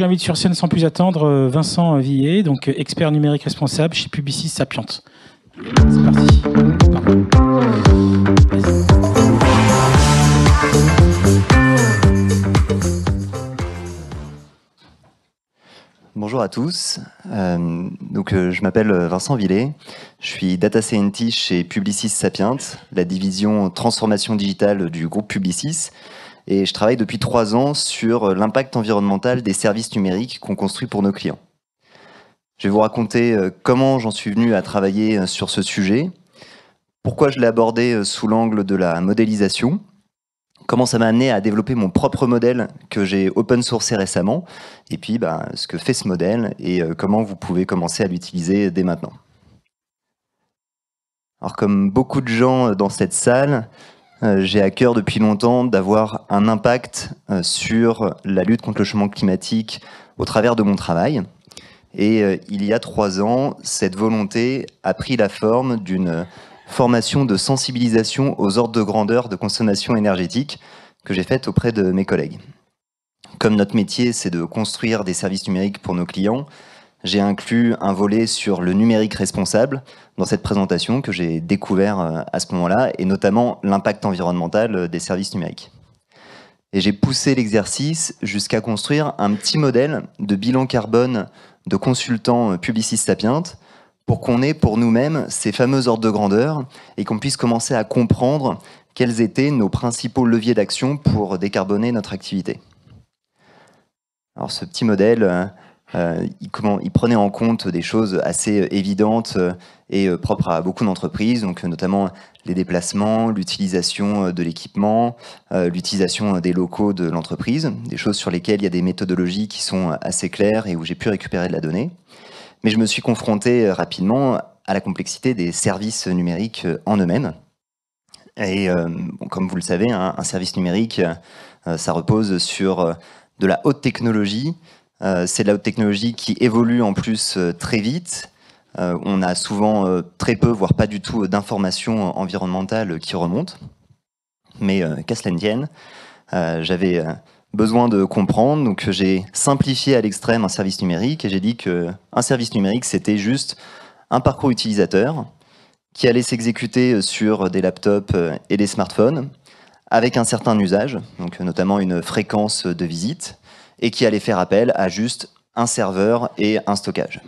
J'invite sur scène sans plus attendre Vincent Villet, donc expert numérique responsable chez Publicis Sapient. C'est parti. Bonjour à tous, je m'appelle Vincent Villet, je suis Data Scientist chez Publicis Sapient, la division transformation digitale du groupe Publicis, et je travaille depuis 3 ans sur l'impact environnemental des services numériques qu'on construit pour nos clients. Je vais vous raconter comment j'en suis venu à travailler sur ce sujet, pourquoi je l'ai abordé sous l'angle de la modélisation, comment ça m'a amené à développer mon propre modèle que j'ai open sourcé récemment, et puis ce que fait ce modèle et comment vous pouvez commencer à l'utiliser dès maintenant. Alors comme beaucoup de gens dans cette salle, j'ai à cœur depuis longtemps d'avoir un impact sur la lutte contre le changement climatique au travers de mon travail. Et il y a 3 ans, cette volonté a pris la forme d'une formation de sensibilisation aux ordres de grandeur de consommation énergétique que j'ai faite auprès de mes collègues. Comme notre métier, c'est de construire des services numériques pour nos clients, j'ai inclus un volet sur le numérique responsable dans cette présentation que j'ai découvert à ce moment-là, et notamment l'impact environnemental des services numériques. Et j'ai poussé l'exercice jusqu'à construire un petit modèle de bilan carbone de consultants Publicis Sapient pour qu'on ait pour nous-mêmes ces fameux ordres de grandeur et qu'on puisse commencer à comprendre quels étaient nos principaux leviers d'action pour décarboner notre activité. Alors ce petit modèle, il prenait en compte des choses assez évidentes et propres à beaucoup d'entreprises, donc notamment les déplacements, l'utilisation de l'équipement, l'utilisation des locaux de l'entreprise, des choses sur lesquelles il y a des méthodologies qui sont assez claires et où j'ai pu récupérer de la donnée. Mais je me suis confronté rapidement à la complexité des services numériques en eux-mêmes. Et comme vous le savez, un service numérique, ça repose sur de la haute technologie. C'est de la haute technologie qui évolue en plus très vite. On a souvent très peu, voire pas du tout, d'informations environnementales qui remontent. Mais qu'à cela ne tienne, j'avais besoin de comprendre, donc j'ai simplifié à l'extrême un service numérique et j'ai dit qu'un service numérique, c'était juste un parcours utilisateur qui allait s'exécuter sur des laptops et des smartphones avec un certain usage, donc notamment une fréquence de visite, et qui allait faire appel à juste un serveur et un stockage.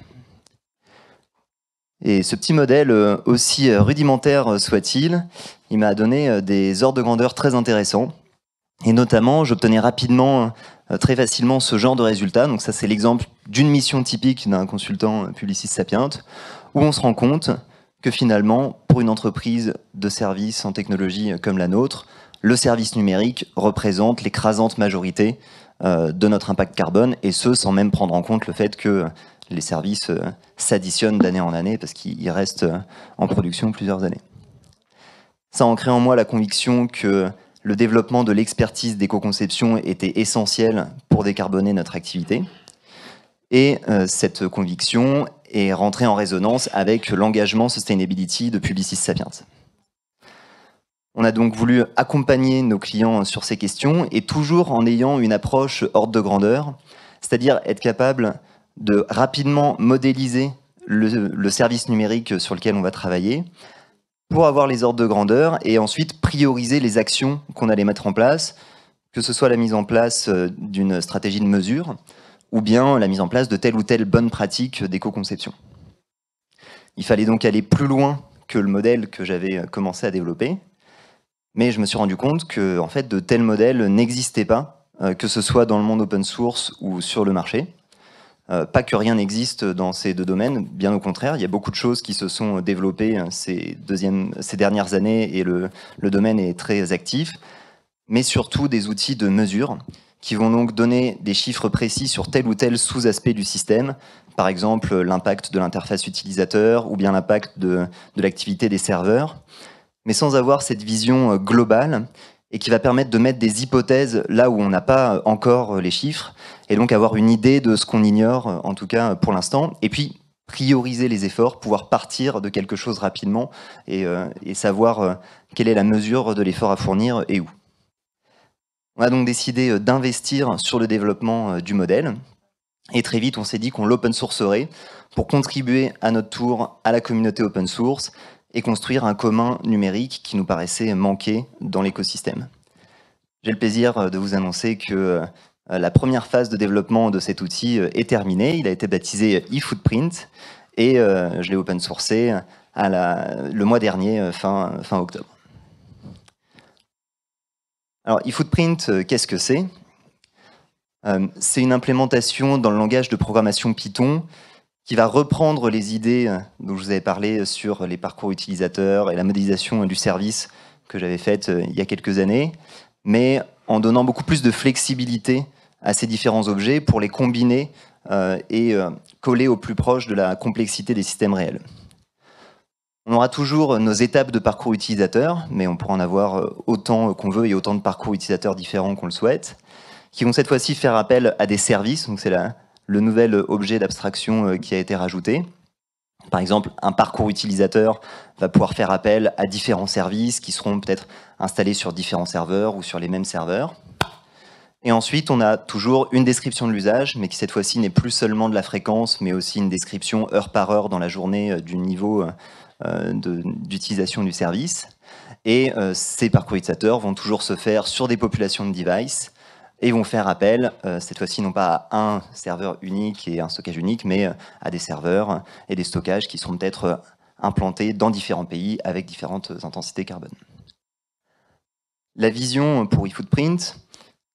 Et ce petit modèle, aussi rudimentaire soit-il, il m'a donné des ordres de grandeur très intéressants. Et notamment, j'obtenais rapidement, très facilement ce genre de résultat. Donc ça, c'est l'exemple d'une mission typique d'un consultant Publicis Sapient, où on se rend compte que finalement, pour une entreprise de services en technologie comme la nôtre, le service numérique représente l'écrasante majorité de notre impact carbone, et ce, sans même prendre en compte le fait que les services s'additionnent d'année en année, parce qu'ils restent en production plusieurs années. Ça a ancré en moi la conviction que le développement de l'expertise d'éco-conception était essentiel pour décarboner notre activité. Et cette conviction est rentrée en résonance avec l'engagement Sustainability de Publicis Sapient. On a donc voulu accompagner nos clients sur ces questions, et toujours en ayant une approche ordre de grandeur, c'est-à-dire être capable de rapidement modéliser le service numérique sur lequel on va travailler, pour avoir les ordres de grandeur et ensuite prioriser les actions qu'on allait mettre en place, que ce soit la mise en place d'une stratégie de mesure ou bien la mise en place de telle ou telle bonne pratique d'éco-conception. Il fallait donc aller plus loin que le modèle que j'avais commencé à développer, mais je me suis rendu compte que en fait, de tels modèles n'existaient pas, que ce soit dans le monde open source ou sur le marché. Pas que rien n'existe dans ces deux domaines, bien au contraire, il y a beaucoup de choses qui se sont développées ces dernières années et le domaine est très actif, mais surtout des outils de mesure qui vont donc donner des chiffres précis sur tel ou tel sous-aspect du système, par exemple l'impact de l'interface utilisateur ou bien l'impact de l'activité des serveurs, mais sans avoir cette vision globale et qui va permettre de mettre des hypothèses là où on n'a pas encore les chiffres, et donc avoir une idée de ce qu'on ignore, en tout cas pour l'instant, et puis prioriser les efforts, pouvoir partir de quelque chose rapidement et savoir quelle est la mesure de l'effort à fournir et où. On a donc décidé d'investir sur le développement du modèle, Et très vite, on s'est dit qu'on l'open sourcerait pour contribuer à notre tour à la communauté open source et construire un commun numérique qui nous paraissait manquer dans l'écosystème. J'ai le plaisir de vous annoncer que la première phase de développement de cet outil est terminée. Il a été baptisé eFootprint et je l'ai open sourcé le mois dernier, fin octobre. Alors, eFootprint, qu'est-ce que c'est ? C'est une implémentation dans le langage de programmation Python qui va reprendre les idées dont je vous avais parlé sur les parcours utilisateurs et la modélisation du service que j'avais faite il y a quelques années, mais en donnant beaucoup plus de flexibilité à ces différents objets pour les combiner et coller au plus proche de la complexité des systèmes réels. On aura toujours nos étapes de parcours utilisateur, mais on pourra en avoir autant qu'on veut et autant de parcours utilisateurs différents qu'on le souhaite, qui vont cette fois-ci faire appel à des services, donc c'est le nouvel objet d'abstraction qui a été rajouté. Par exemple, un parcours utilisateur va pouvoir faire appel à différents services qui seront peut-être installés sur différents serveurs ou sur les mêmes serveurs. Et ensuite, on a toujours une description de l'usage, mais qui cette fois-ci n'est plus seulement de la fréquence, mais aussi une description heure par heure dans la journée du niveau d'utilisation du service. Et ces parcours utilisateurs vont toujours se faire sur des populations de devices et vont faire appel, cette fois-ci, non pas à un serveur unique et un stockage unique, mais à des serveurs et des stockages qui seront peut-être implantés dans différents pays avec différentes intensités carbone. La vision pour eFootprint,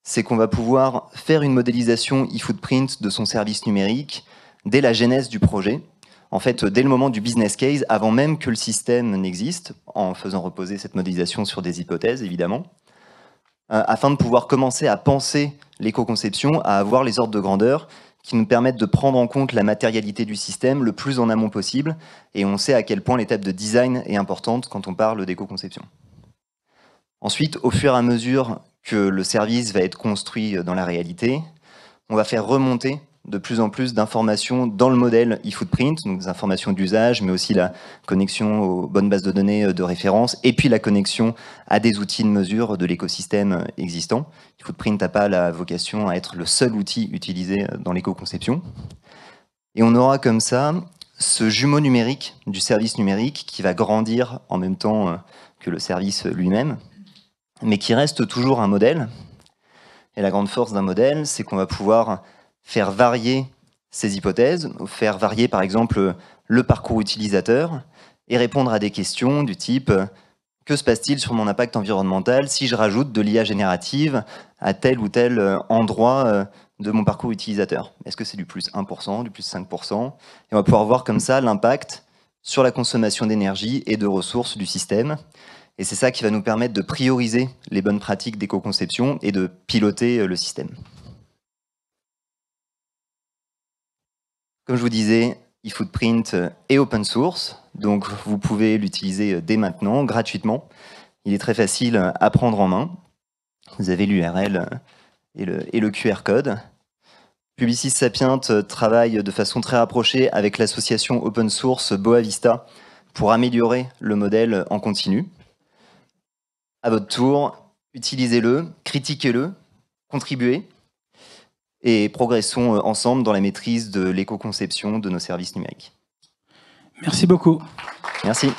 c'est qu'on va pouvoir faire une modélisation eFootprint de son service numérique dès la genèse du projet. En fait, dès le moment du business case, avant même que le système n'existe, en faisant reposer cette modélisation sur des hypothèses, évidemment, afin de pouvoir commencer à penser l'éco-conception, à avoir les ordres de grandeur qui nous permettent de prendre en compte la matérialité du système le plus en amont possible, et on sait à quel point l'étape de design est importante quand on parle d'éco-conception. Ensuite, au fur et à mesure que le service va être construit dans la réalité, on va faire remonter de plus en plus d'informations dans le modèle eFootprint, donc des informations d'usage, mais aussi la connexion aux bonnes bases de données de référence, et puis la connexion à des outils de mesure de l'écosystème existant. eFootprint n'a pas la vocation à être le seul outil utilisé dans l'éco-conception. Et on aura comme ça ce jumeau numérique du service numérique qui va grandir en même temps que le service lui-même, mais qui reste toujours un modèle. Et la grande force d'un modèle, c'est qu'on va pouvoir faire varier ces hypothèses, faire varier par exemple le parcours utilisateur et répondre à des questions du type « Que se passe-t-il sur mon impact environnemental si je rajoute de l'IA générative à tel ou tel endroit de mon parcours utilisateur ? Est-ce que c'est du plus 1%, du plus 5% ?» Et on va pouvoir voir comme ça l'impact sur la consommation d'énergie et de ressources du système. Et c'est ça qui va nous permettre de prioriser les bonnes pratiques d'éco-conception et de piloter le système. Comme je vous disais, eFootprint est open source, donc vous pouvez l'utiliser dès maintenant, gratuitement. Il est très facile à prendre en main. Vous avez l'URL et le QR code. Publicis Sapient travaille de façon très rapprochée avec l'association open source Boavista pour améliorer le modèle en continu. À votre tour, utilisez-le, critiquez-le, contribuez et progressons ensemble dans la maîtrise de l'éco-conception de nos services numériques. Merci beaucoup. Merci.